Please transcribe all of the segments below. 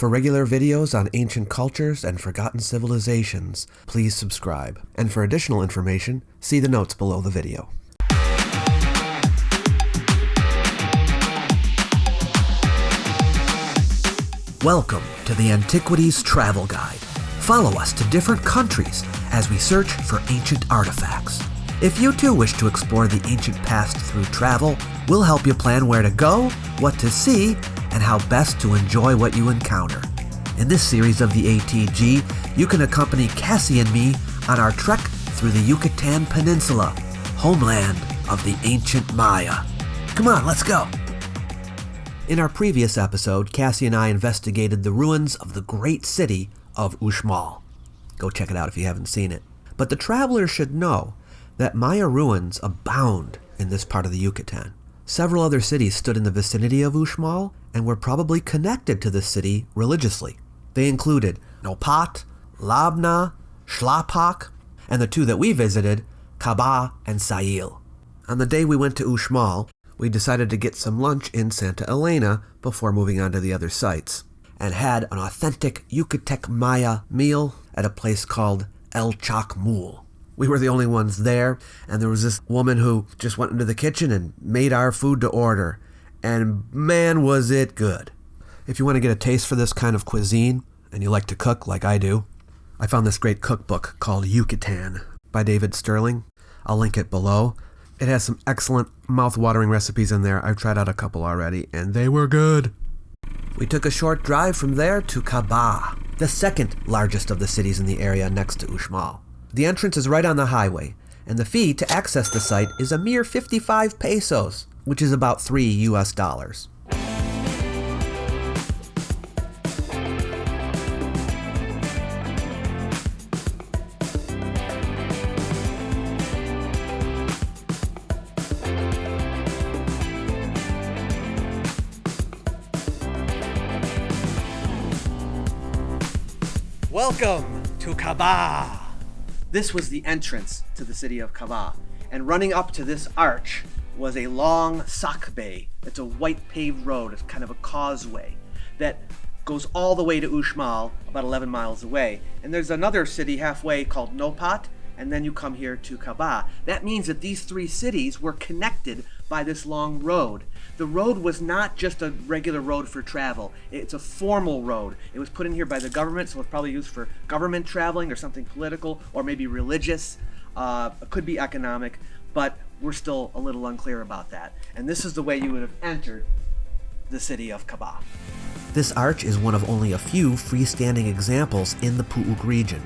For regular videos on ancient cultures and forgotten civilizations, please subscribe. And for additional information, see the notes below the video. Welcome to the Antiquities Travel Guide. Follow us to different countries as we search for ancient artifacts. If you too wish to explore the ancient past through travel, we'll help you plan where to go, what to see, and how best to enjoy what you encounter. In this series of the ATG, you can accompany Cassie and me on our trek through the Yucatan Peninsula, homeland of the ancient Maya. Come on, let's go! In our previous episode, Cassie and I investigated the ruins of the great city of Uxmal. Go check it out if you haven't seen it. But the traveler should know that Maya ruins abound in this part of the Yucatan. Several other cities stood in the vicinity of Uxmal and were probably connected to this city religiously. They included Nopat, Labna, Xlapac, and the two that we visited, Kabah and Sayil. On the day we went to Uxmal, we decided to get some lunch in Santa Elena before moving on to the other sites, and had an authentic Yucatec Maya meal at a place called El Chacmul. We were the only ones there, and there was this woman who just went into the kitchen and made our food to order. And man, was it good. If you want to get a taste for this kind of cuisine, and you like to cook like I do, I found this great cookbook called Yucatan by David Sterling. I'll link it below. It has some excellent mouth-watering recipes in there. I've tried out a couple already, and they were good. We took a short drive from there to Kabah, the second largest of the cities in the area next to Uxmal. The entrance is right on the highway, and the fee to access the site is a mere 55 pesos, which is about $3 US. Welcome to Kabah. This was the entrance to the city of Kabah, and running up to this arch was a long sakbe. It's a white paved road. It's kind of a causeway that goes all the way to Uxmal, about 11 miles away. And there's another city halfway called Nopat, and then you come here to Kabah. That means that these three cities were connected by this long road. The road was not just a regular road for travel. It's a formal road. It was put in here by the government, so it's probably used for government traveling or something political or maybe religious. It could be economic, but we're still a little unclear about that. And this is the way you would have entered the city of Kabah. This arch is one of only a few freestanding examples in the Pu'uk region.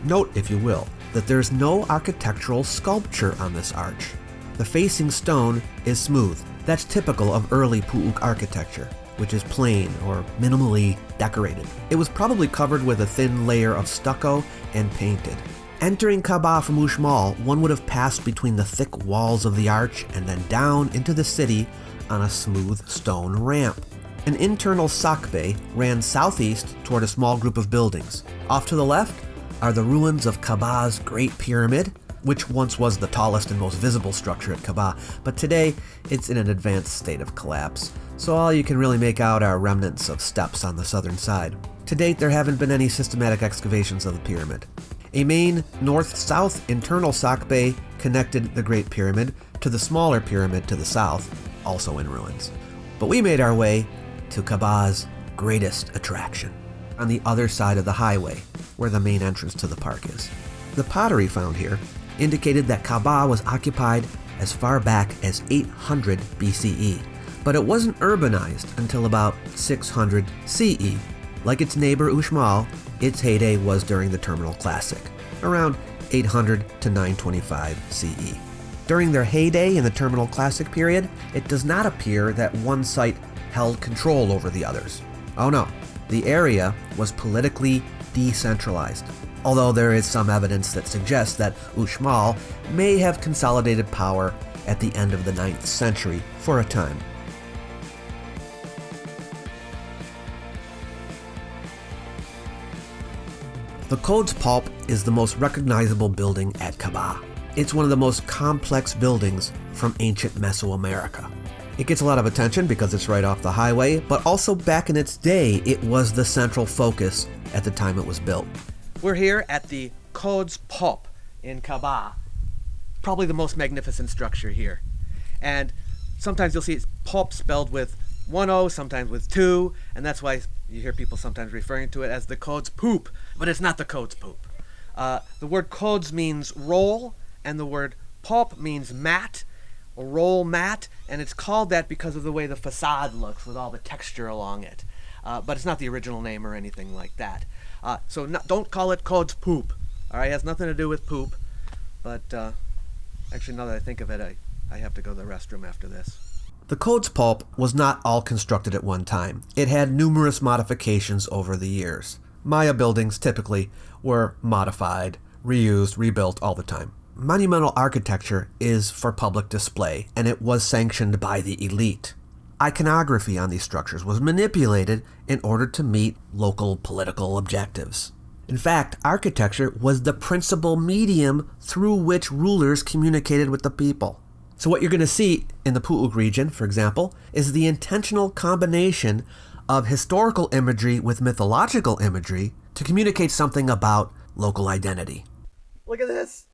Note, if you will, that there's no architectural sculpture on this arch. The facing stone is smooth. That's typical of early Pu'uk architecture, which is plain or minimally decorated. It was probably covered with a thin layer of stucco and painted. Entering Kabah from Uxmal, one would have passed between the thick walls of the arch and then down into the city on a smooth stone ramp. An internal sakbe ran southeast toward a small group of buildings. Off to the left are the ruins of Kabah's Great Pyramid, which once was the tallest and most visible structure at Kabah, but today it's in an advanced state of collapse, so all you can really make out are remnants of steps on the southern side. To date, there haven't been any systematic excavations of the pyramid. A main north-south internal sakbe connected the Great Pyramid to the smaller pyramid to the south, also in ruins. But we made our way to Kabah's greatest attraction, on the other side of the highway, where the main entrance to the park is. The pottery found here indicated that Kabah was occupied as far back as 800 BCE, but it wasn't urbanized until about 600 CE. Like its neighbor Uxmal, its heyday was during the Terminal Classic, around 800 to 925 CE. During their heyday in the Terminal Classic period, it does not appear that one site held control over the others. Oh no, the area was politically decentralized, although there is some evidence that suggests that Uxmal may have consolidated power at the end of the 9th century for a time. The Codz Pop is the most recognizable building at Kabah. It's one of the most complex buildings from ancient Mesoamerica. It gets a lot of attention because it's right off the highway, but also back in its day, it was the central focus at the time it was built. We're here at the Codz Pop in Kabah. Probably the most magnificent structure here. And sometimes you'll see Pop spelled with 1 O, sometimes with 2, and that's why you hear people sometimes referring to it as the Codz Pop, but it's not the Codz Pop. The word Codz means roll, and the word Pop means mat, or roll mat, and it's called that because of the way the facade looks with all the texture along it. But it's not the original name or anything like that. So don't call it Codz Pop. All right, it has nothing to do with poop. But actually, now that I think of it, I have to go to the restroom after this. The Codz Pop was not all constructed at one time. It had numerous modifications over the years. Maya buildings typically were modified, reused, rebuilt all the time. Monumental architecture is for public display, and it was sanctioned by the elite. Iconography on these structures was manipulated in order to meet local political objectives. In fact, architecture was the principal medium through which rulers communicated with the people. So what you're going to see in the Pu'uk region, for example, is the intentional combination of historical imagery with mythological imagery to communicate something about local identity. Look at this!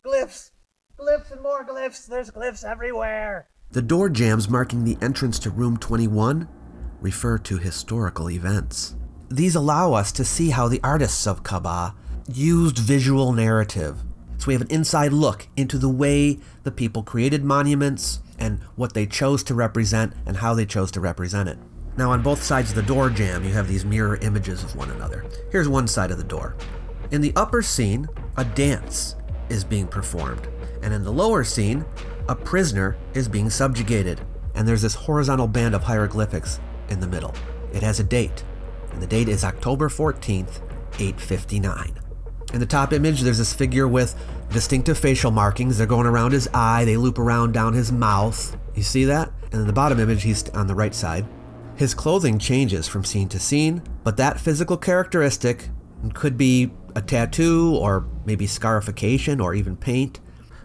Glyphs! Glyphs and more glyphs! There's glyphs everywhere! The door jambs marking the entrance to room 21 refer to historical events. These allow us to see how the artists of Kabah used visual narrative. So we have an inside look into the way the people created monuments and what they chose to represent and how they chose to represent it. Now on both sides of the door jamb, you have these mirror images of one another. Here's one side of the door. In the upper scene, a dance is being performed. And in the lower scene, a prisoner is being subjugated. And there's this horizontal band of hieroglyphics in the middle. It has a date, and the date is October 14th, 859. In the top image, there's this figure with distinctive facial markings. They're going around his eye, they loop around down his mouth. You see that? And in the bottom image, he's on the right side. His clothing changes from scene to scene, but that physical characteristic could be a tattoo or maybe scarification or even paint.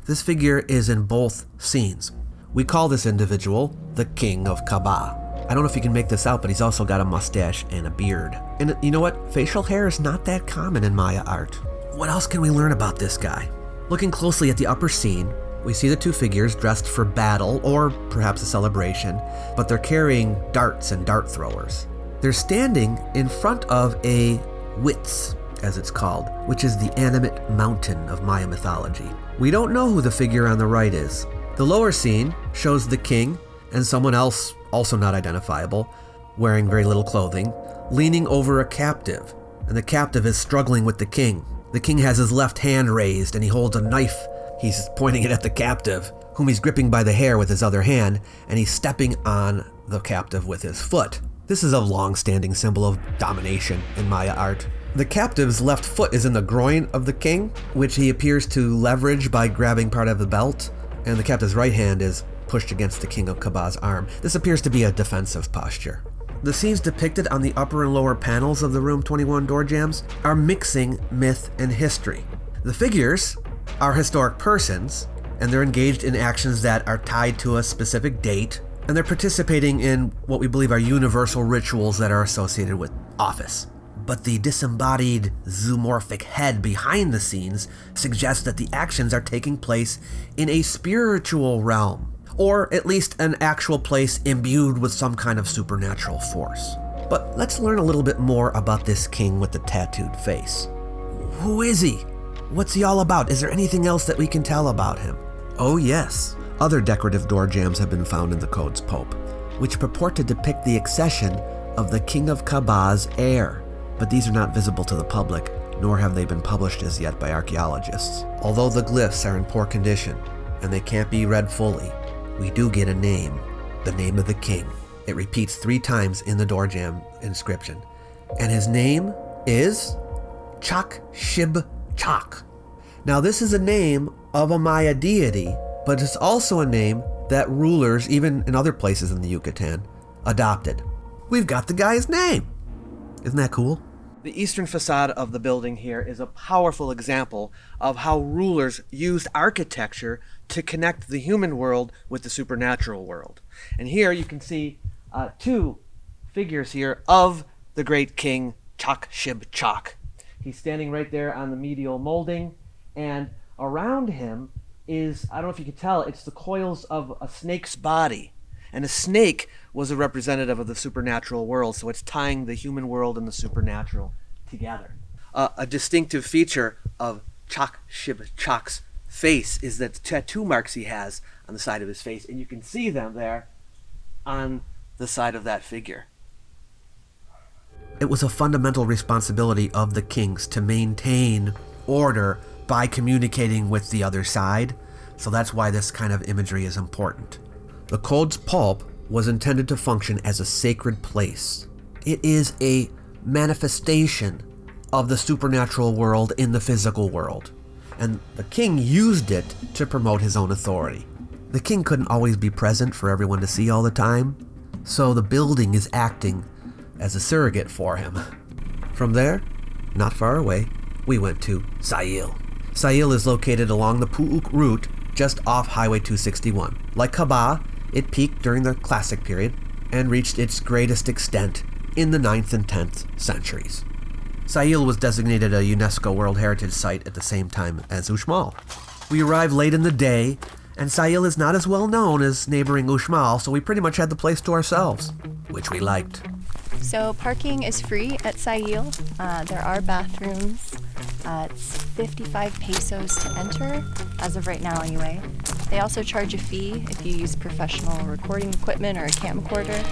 This figure is in both scenes. We call this individual the King of Kabah. I don't know if you can make this out, but he's also got a mustache and a beard. And you know what? Facial hair is not that common in Maya art. What else can we learn about this guy? Looking closely at the upper scene, we see the two figures dressed for battle or perhaps a celebration, but they're carrying darts and dart throwers. They're standing in front of a Witz, as it's called, which is the animate mountain of Maya mythology. We don't know who the figure on the right is. The lower scene shows the king and someone else, also not identifiable, wearing very little clothing, leaning over a captive, and the captive is struggling with the king. The king has his left hand raised and he holds a knife. He's pointing it at the captive, whom he's gripping by the hair with his other hand, and he's stepping on the captive with his foot. This is a long-standing symbol of domination in Maya art. The captive's left foot is in the groin of the king, which he appears to leverage by grabbing part of the belt, and the captive's right hand is pushed against the King of Kabah's arm. This appears to be a defensive posture. The scenes depicted on the upper and lower panels of the Room 21 door jambs are mixing myth and history. The figures are historic persons, and they're engaged in actions that are tied to a specific date, and they're participating in what we believe are universal rituals that are associated with office. But the disembodied zoomorphic head behind the scenes suggests that the actions are taking place in a spiritual realm, or at least an actual place imbued with some kind of supernatural force. But let's learn a little bit more about this king with the tattooed face. Who is he? What's he all about? Is there anything else that we can tell about him? Oh yes, other decorative door jambs have been found in the Codz Pop, which purport to depict the accession of the King of Kabah's heir. But these are not visible to the public, nor have they been published as yet by archaeologists. Although the glyphs are in poor condition, and they can't be read fully, we do get a name, the name of the king. It repeats 3 times in the door jamb inscription. And his name is Chac Xib Chaac. Now this is a name of a Maya deity, but it's also a name that rulers, even in other places in the Yucatan, adopted. We've got the guy's name. Isn't that cool? The eastern facade of the building here is a powerful example of how rulers used architecture to connect the human world with the supernatural world. And here you can see two figures here of the great king Chac Xib Chaac. He's standing right there on the medial molding, and around him is, I don't know if you can tell, it's the coils of a snake's body. And a snake was a representative of the supernatural world, so it's tying the human world and the supernatural together. A distinctive feature of Chac Xib Chaac's face is that tattoo marks he has on the side of his face, and you can see them there on the side of that figure. It was a fundamental responsibility of the kings to maintain order by communicating with the other side, so that's why this kind of imagery is important. The Codz Pop was intended to function as a sacred place. It is a manifestation of the supernatural world in the physical world, and the king used it to promote his own authority. The king couldn't always be present for everyone to see all the time, so the building is acting as a surrogate for him. From there, not far away, we went to Sayil. Sayil is located along the Pu'uk route just off Highway 261. Like Kabah, it peaked during the Classic period and reached its greatest extent in the 9th and 10th centuries. Sayil was designated a UNESCO World Heritage Site at the same time as Uxmal. We arrived late in the day, and Sayil is not as well known as neighboring Uxmal, so we pretty much had the place to ourselves, which we liked. So parking is free at Sayil. There are bathrooms. It's 55 pesos to enter, as of right now anyway. They also charge a fee if you use professional recording equipment or a camcorder.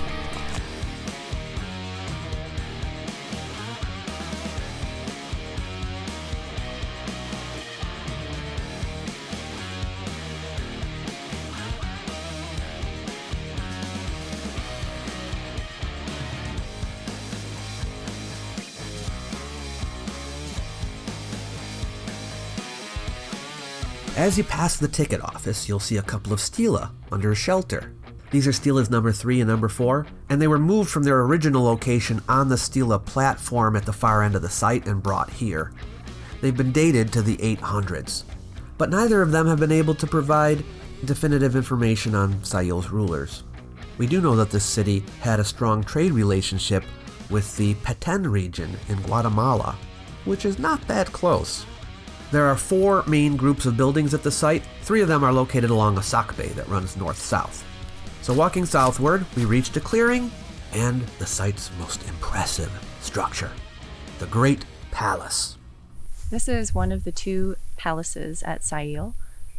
As you pass the ticket office, you'll see a couple of stela under a shelter. These are stelas number 3 and number 4, and they were moved from their original location on the stela platform at the far end of the site and brought here. They've been dated to the 800s, but neither of them have been able to provide definitive information on Sayil's rulers. We do know that this city had a strong trade relationship with the Petén region in Guatemala, which is not that close. There are 4 main groups of buildings at the site. 3 of them are located along a sock bay that runs north-south. So walking southward, we reached a clearing and the site's most impressive structure, the Great Palace. This is one of the 2 palaces at Sayil.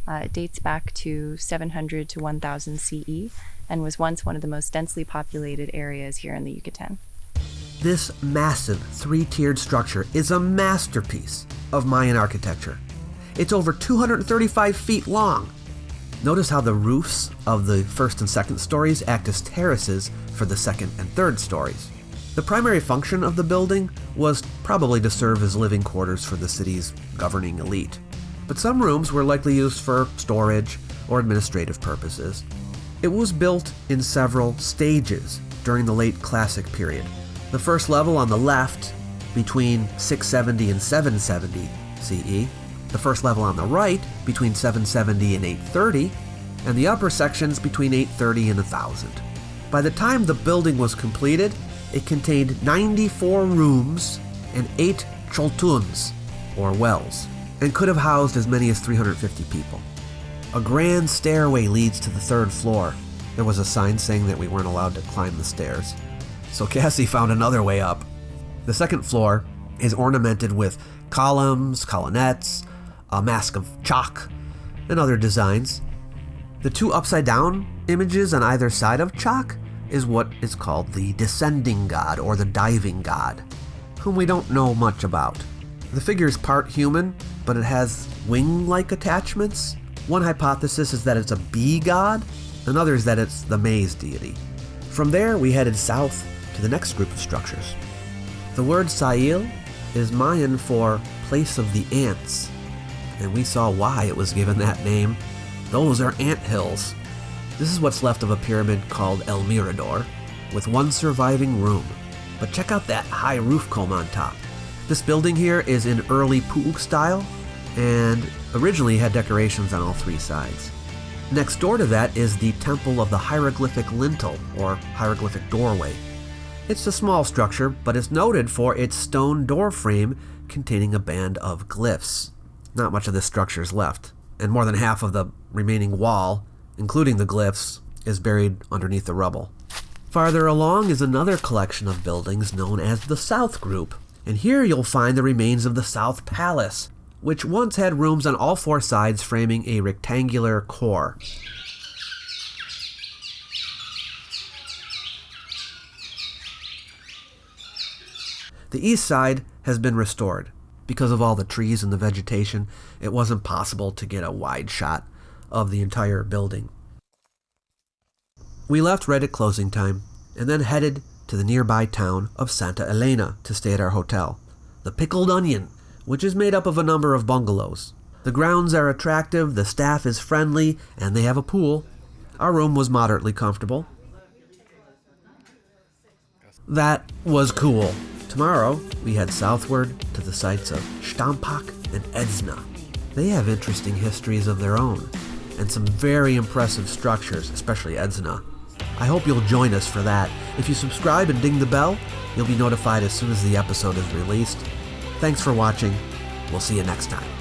It dates back to 700 to 1000 CE and was once one of the most densely populated areas here in the Yucatan. This massive 3-tiered structure is a masterpiece of Mayan architecture. It's over 235 feet long. Notice how the roofs of the first and second stories act as terraces for the second and third stories. The primary function of the building was probably to serve as living quarters for the city's governing elite, but some rooms were likely used for storage or administrative purposes. It was built in several stages during the late Classic period. The first level on the left, between 670 and 770 CE, the first level on the right, between 770 and 830, and the upper sections between 830 and 1000. By the time the building was completed, it contained 94 rooms and 8 choltuns, or wells, and could have housed as many as 350 people. A grand stairway leads to the 3rd floor. There was a sign saying that we weren't allowed to climb the stairs, so Cassie found another way up. The 2nd floor is ornamented with columns, colonnettes, a mask of chalk, and other designs. The 2 upside-down images on either side of Chaac is what is called the descending god or the diving god, whom we don't know much about. The figure is part human, but it has wing-like attachments. One hypothesis is that it's a bee god, and others that it's the maize deity. From there, we headed south to the next group of structures. The word Sayil is Mayan for place of the ants, and we saw why it was given that name. Those are ant hills. This is what's left of a pyramid called El Mirador, with 1 surviving room. But check out that high roof comb on top. This building here is in early Puuk style and originally had decorations on all three sides. Next door to that is the Temple of the Hieroglyphic Lintel, or Hieroglyphic Doorway. It's a small structure, but is noted for its stone door frame containing a band of glyphs. Not much of this structure is left, and more than half of the remaining wall, including the glyphs, is buried underneath the rubble. Farther along is another collection of buildings known as the South Group, and here you'll find the remains of the South Palace, which once had rooms on all four sides framing a rectangular core. The east side has been restored. Because of all the trees and the vegetation, it wasn't possible to get a wide shot of the entire building. We left right at closing time, and then headed to the nearby town of Santa Elena to stay at our hotel, the Pickled Onion, which is made up of a number of bungalows. The grounds are attractive, the staff is friendly, and they have a pool. Our room was moderately comfortable. That was cool. Tomorrow, we head southward to the sites of Stampak and Edzna. They have interesting histories of their own, and some very impressive structures, especially Edzna. I hope you'll join us for that. If you subscribe and ding the bell, you'll be notified as soon as the episode is released. Thanks for watching. We'll see you next time.